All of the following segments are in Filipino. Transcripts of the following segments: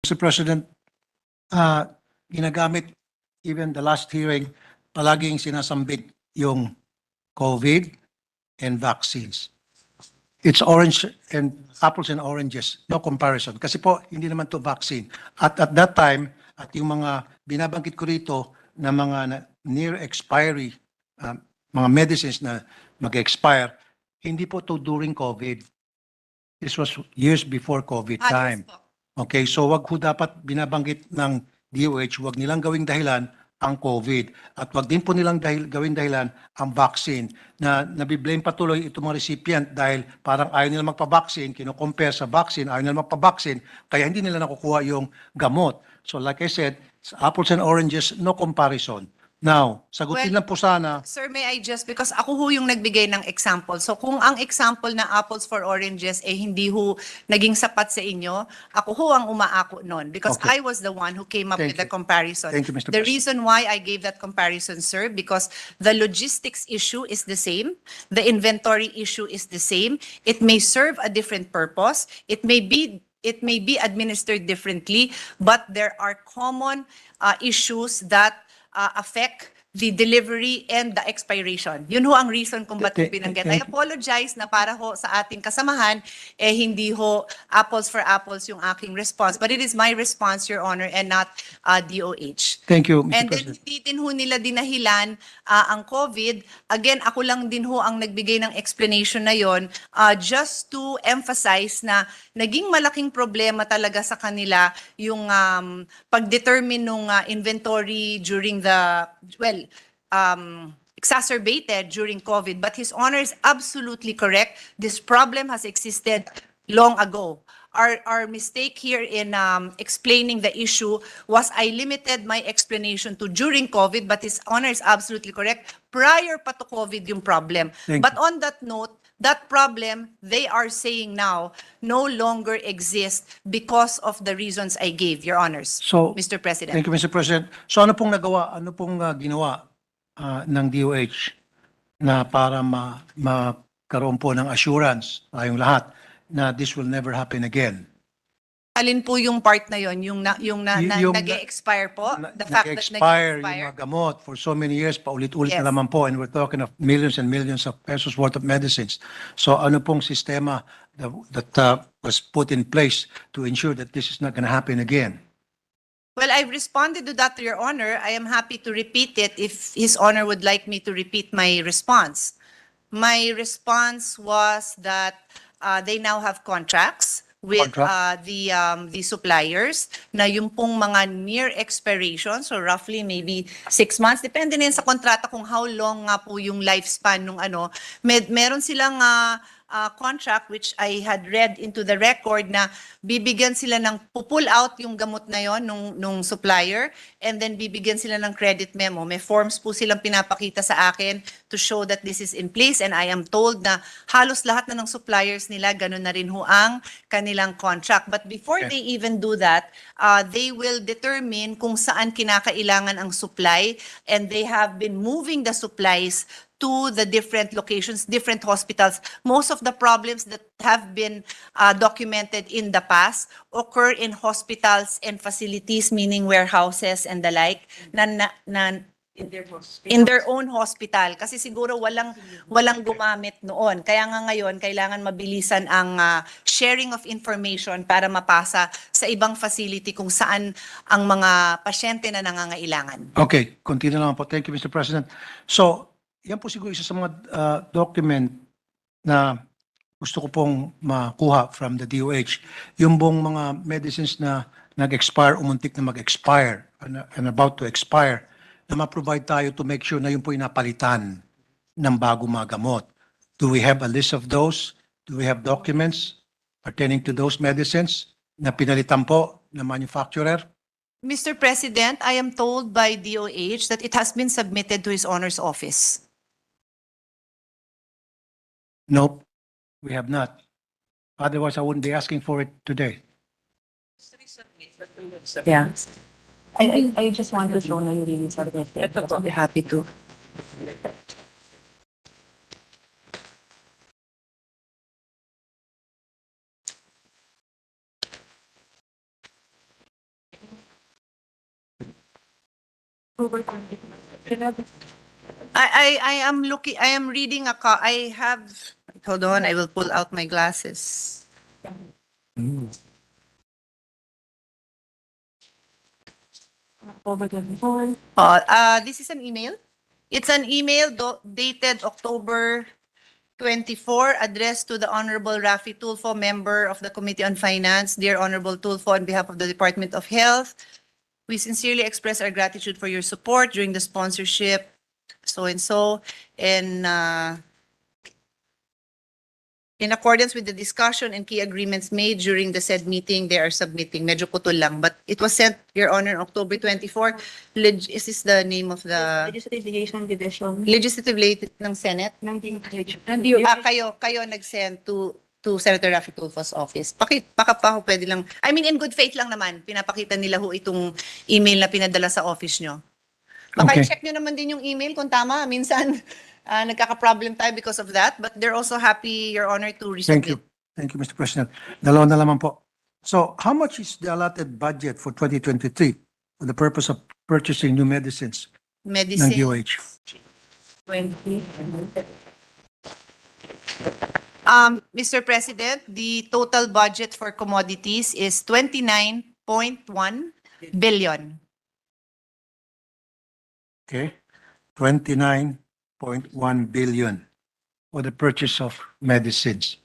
Mr. President, ginagamit even the last hearing, palaging sinasambit yung COVID and vaccines. It's orange and apples and oranges, no comparison. Kasi po, hindi naman to vaccine. At that time, at yung mga binabanggit ko rito na mga near expiry, mga medicines na mag-expire, hindi po to during COVID. This was years before COVID time. Yes po. Okay, so wag po dapat binabanggit ng DOH, wag nilang gawing dahilan ang COVID. At wag din po nilang gawing dahilan ang vaccine na nabiblame patuloy itong mga recipient dahil parang ayaw nila magpa-vaccine, kino-compare sa vaccine, ayaw nila magpa-vaccine, kaya hindi nila nakukuha yung gamot. So like I said, apples and oranges, no comparison. Now, sagutin lang po sana. Sir, may I just, because ako ho yung nagbigay ng example. So kung ang example na apples for oranges eh hindi ho naging sapat sa inyo, ako ho ang umaako nun because Okay. I was the one who came up Thank with the you. comparison. Thank you, Mr. The President. reason why I gave that comparison, sir, because the logistics issue is the same, the inventory issue is the same, it may serve a different purpose, it may be administered differently, but there are common issues that affect the delivery and the expiration. Yun ho ang reason kung ba't ko binanggit. I apologize na para ho sa ating kasamahan, eh hindi ho apples for apples yung aking response. But it is my response, Your Honor, and not DOH. Thank you, Mr. And then President. hindi din ho nila dinahilan ang COVID. Again, ako lang din ho ang nagbigay ng explanation na yon just to emphasize na naging malaking problema talaga sa kanila yung pag-determine ng inventory during the, well, exacerbated during COVID. But His Honor is absolutely correct. This problem has existed long ago. Our mistake here in explaining the issue was I limited my explanation to during COVID, but His Honor is absolutely correct. Prior pa to COVID yung problem. Thank But on that note, that problem, they are saying now, no longer exists because of the reasons I gave, Your Honors, So, Mr. President. Thank you, Mr. President. So ano pong ginawa ng DOH na para magkaroon po ng assurance tayong lahat na this will never happen again? Alin po yung part na yon, yung nag-expire po? The fact that nag-expire yung nag-expire? mga gamot for so many years, paulit-ulit Yes. na naman po, and we're talking of millions and millions of pesos worth of medicines. So ano pong sistema that was put in place to ensure that this is not going to happen again? Well, I've responded to that, Your Honor. I am happy to repeat it if His Honor would like me to repeat my response. My response was that they now have contracts with the suppliers na yung pong mga near expiration, so roughly maybe 6 months, depende na yan sa kontrata kung how long nga po yung lifespan nung ano. Meron silang contract which I had read into the record na bibigyan sila ng pull out yung gamot na yon nung supplier, and then bibigyan sila ng credit memo. May forms po silang pinapakita sa akin to show that this is in place, and I am told na halos lahat na ng suppliers nila ganun na rin ho ang kanilang contract. But before they even do that, they will determine kung saan kinakailangan ang supply, and they have been moving the supplies to the different locations, different hospitals. Most of the problems that have been documented in the past occur in hospitals and facilities, meaning warehouses and the like, in their own hospital. Kasi siguro walang gumamit noon. Kaya nga ngayon, kailangan mabilisan ang sharing of information para mapasa sa ibang facility kung saan ang mga pasyente na nangangailangan. Okay, continue lang po. Thank you, Mr. President. So, yan po siguro isa sa mga document na gusto ko pong makuha from the DOH. Yung bong mga medicines na nag-expire, umuntik na mag-expire, and about to expire, na ma-provide tayo to make sure na yun po napalitan ng bago mga gamot. Do we have a list of those? Do we have documents pertaining to those medicines na pinalitan po ng manufacturer? Mr. President, I am told by DOH that it has been submitted to His Honor's office. Nope, we have not. Otherwise, I wouldn't be asking for it today. Yeah. I just want to show na you really submitted. I'll be happy to. October 20. I am looking, I am reading I have, hold on, I will pull out my glasses. October 24. This is an email. It's an email dated October 24, addressed to the Honorable Raffy Tulfo, member of the Committee on Finance. Dear Honorable Tulfo, on behalf of the Department of Health, we sincerely express our gratitude for your support during the sponsorship, so-and-so, and in accordance with the discussion and key agreements made during the said meeting, they are submitting. Medyo putol lang, but it was sent, Your Honor, on October 24. Is this the name of the Legislative Liaison Division Legislative Late ng Senate? ng DOH. Kayo nag-send to Senator Raffy Tulfo's office. Baka pa ho pwede lang, I mean, in good faith lang naman, pinapakita nila ho itong email na pinadala sa office nyo. Baka Okay. i-check nyo naman din yung email kung tama. Minsan, nagkaka-problem tayo because of that, but they're also happy, Your Honor, to resubmit. Thank you. Thank you, Mr. President. Dalawa na lamang po. So how much is the allotted budget for 2023 for the purpose of purchasing new medicines ng Medicine. DOH? 20. Mr. President, the total budget for commodities is 29.1 billion. Okay, 29.1 billion for the purchase of medicines.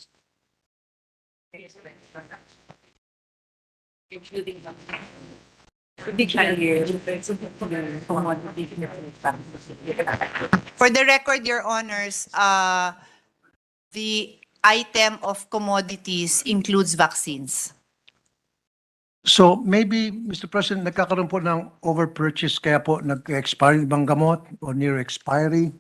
For the record, Your Honors, the item of commodities includes vaccines. So maybe, Mr. President, nagkakaroon po ng overpurchase kaya po nag-expire ibang gamot o near expiry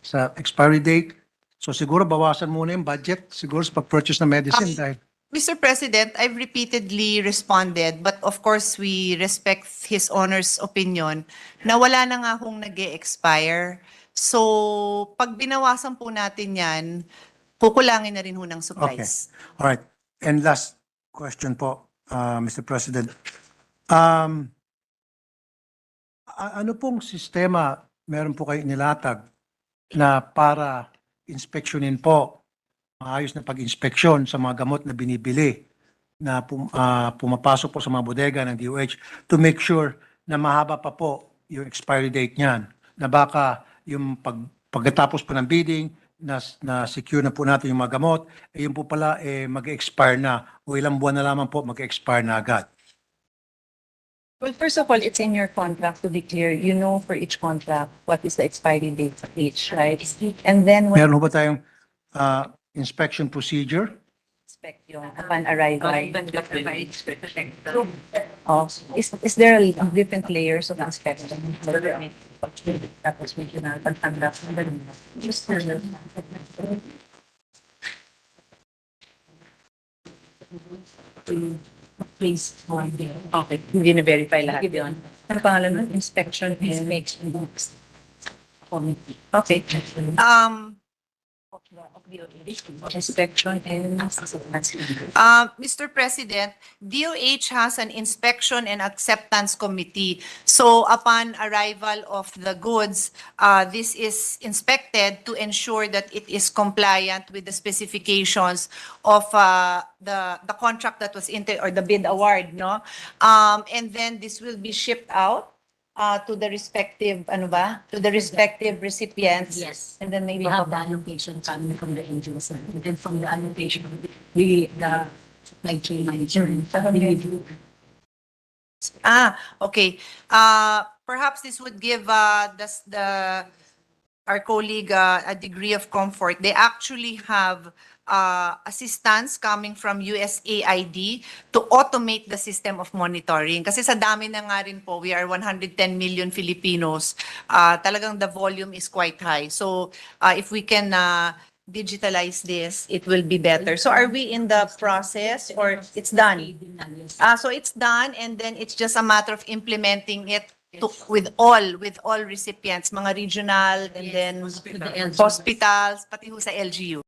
sa expiry date. So siguro bawasan muna yung budget siguro sa pag-purchase ng medicine dahil Mr. President, I've repeatedly responded, but of course, we respect His Honor's opinion na wala na nga hong nag-expire. So, pag binawasan po natin yan, kukulangin na rin ho ng supplies. All right. And last question po, Mr. President. Ano pong sistema meron po kayo nilatag na para inspeksyonin po, maayos na pag-inspeksyon sa mga gamot na binibili na pumapasok po sa mga bodega ng DOH to make sure na mahaba pa po yung expiry date niyan, na baka yung pagkatapos po ng bidding, na secure na po natin yung mga gamot, yun po pala mag-expire na o ilang buwan na lamang po mag-expire na agad. Well, first of all, it's in your contract to be clear. You know for each contract what is the expiry date of each, right? And then when Meron ho ba tayong inspection procedure? inspect yun upon arrival. Oh, is there a different layers of inspection? Tapos medyo na pagtanggap ng ganun. Just please. Okay, hindi na-verify lahat yun. Ano pangalan nun? Inspection and okay. Inspection and Mr. President, DOH has an inspection and acceptance committee. So upon arrival of the goods, this is inspected to ensure that it is compliant with the specifications of the contract that was or the bid award, no? And then this will be shipped out to the respective, to the respective recipients. yes. And then maybe We have the allocation coming from the angels, and then from the allocation, the supply chain manager. Okay. Perhaps this would give our colleague a degree of comfort. They actually have assistance coming from USAID to automate the system of monitoring. Kasi sa dami na nga rin po, we are 110 million Filipinos. Talagang the volume is quite high. So if we can digitalize this, it will be better. So are we in the process or it's done? So it's done, and then it's just a matter of implementing it with all recipients, mga regional, and then hospitals, pati ho sa LGU.